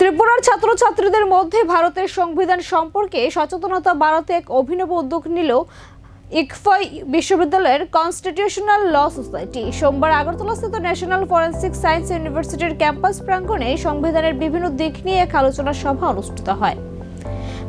ত্রিপুরার ছাত্রছাত্রীদের মধ্যে ভারতের সংবিধান সম্পর্কে সচেতনতা বাড়াতে এক অভিনব উদ্যোগ নিল ইকফাই বিশ্ববিদ্যালয়ের কনস্টিটিউশনাল ল সোসাইটি। সোমবার আগরতলাস্থিত ন্যাশনাল ফরেন্সিক সায়েন্স ইউনিভার্সিটির ক্যাম্পাস প্রাঙ্গণে সংবিধানের বিভিন্ন দিক নিয়ে এক আলোচনা সভা অনুষ্ঠিত হয়।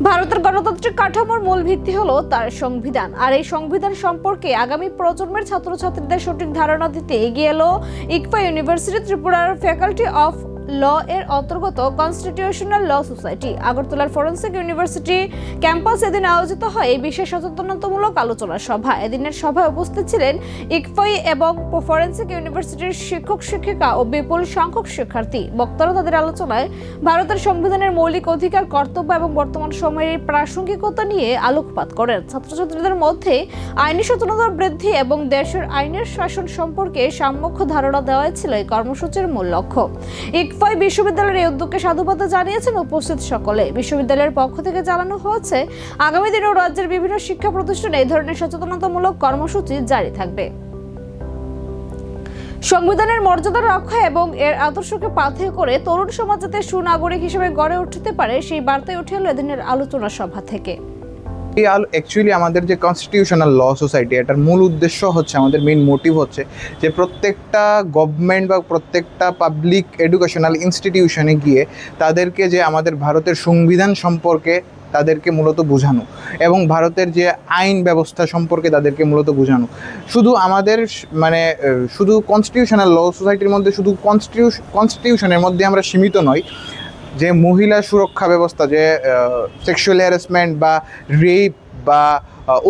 ভারতের গণতান্ত্রিক কাঠামোর মূল ভিত্তি হলো তার সংবিধান, আর এই সংবিধান সম্পর্কে আগামী প্রজন্মের ছাত্রছাত্রীদের সঠিক ধারণা দিতে এগিয়ে এলো ইকফা ইউনিভার্সিটি ত্রিপুরার ফ্যাকাল্টি অফ ল এর অন্তর্গত কনস্টিটিউশনাল ল সোসাইটি। আগরতলার ফরেন্সিক ইউনিভার্সিটি ক্যাম্পাস এদিন আয়োজিত হয় এই বিশেষ সচেতনতামূলক আলোচনা সভা। এদিনের সভায় উপস্থিত ছিলেন ইকফাই এবং ফরেন্সিক ইউনিভার্সিটির শিক্ষক শিক্ষিকা ও বিপুল সংখ্যক শিক্ষার্থী। বক্তারা তাদের আলোচনায় ভারতের সংবিধানের মৌলিক অধিকার, কর্তব্য এবং বর্তমান সময়ের প্রাসঙ্গিকতা নিয়ে আলোকপাত করেন। ছাত্রছাত্রীদের মধ্যে আইনি সচেতনতা বৃদ্ধি এবং দেশের আইনের শাসন সম্পর্কে সম্যক ধারণা দেওয়াই ছিল এই কর্মসূচির মূল লক্ষ্য। ইকফাই বিশ্ববিদ্যালয়ের এই উদ্যোগকে সাধুবাদ জানিয়েছেন উপস্থিত সকলে। বিশ্ববিদ্যালয়ের পক্ষ থেকে জানানো হয়েছে আগামী দিনেও রাজ্যের বিভিন্ন শিক্ষা প্রতিষ্ঠানে এই ধরনের সচেতনতামূলক কর্মসূচি জারি থাকবে। সংবিধানের মর্যাদা রক্ষা এবং এর আদর্শকে পাথেয় করে তরুণ সমাজ যাতে সুনাগরিক হিসেবে গড়ে উঠতে পারে সেই বার্তায় উঠে এলো এদিনের আলোচনা সভা থেকে। অ্যাকচুয়ালি আমাদের যে কনস্টিটিউশনাল ল সোসাইটি, এটার মূল উদ্দেশ্য হচ্ছে, আমাদের মেইন মোটিভ হচ্ছে যে প্রত্যেকটা গভর্নমেন্ট বা প্রত্যেকটা পাবলিক এডুকেশনাল ইনস্টিটিউশনে গিয়ে তাদেরকে যে আমাদের ভারতের সংবিধান সম্পর্কে তাদেরকে মূলত বোঝানো এবং ভারতের যে আইন ব্যবস্থা সম্পর্কে তাদেরকে মূলত বোঝানো। শুধু আমাদের শুধু কনস্টিটিউশনাল ল সোসাইটির মধ্যে শুধু কনস্টিটিউশনের মধ্যে আমরা সীমিত নই, যে মহিলা সুরক্ষা ব্যবস্থা, যে সেক্সুয়াল হ্যারাসমেন্ট বা রেপ বা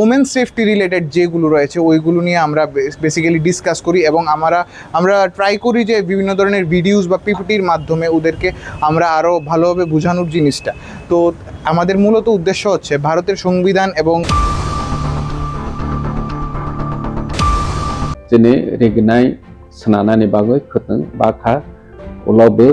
ওমেন সেফটি রিলেটেড যেগুলো রয়েছে ওইগুলো নিয়ে আমরা বেসিক্যালি ডিসকাস করি এবং আমরা ট্রাই করি যে বিভিন্ন ধরনের ভিডিওস বা পিপিটির মাধ্যমে ওদেরকে আমরা আরও ভালোভাবে বোঝানোর জিনিসটা। তো আমাদের মূলত উদ্দেশ্য হচ্ছে ভারতের সংবিধান এবং যেনে রেগনাই স্নানানি বাগৈ খতং বাখা ওলাবো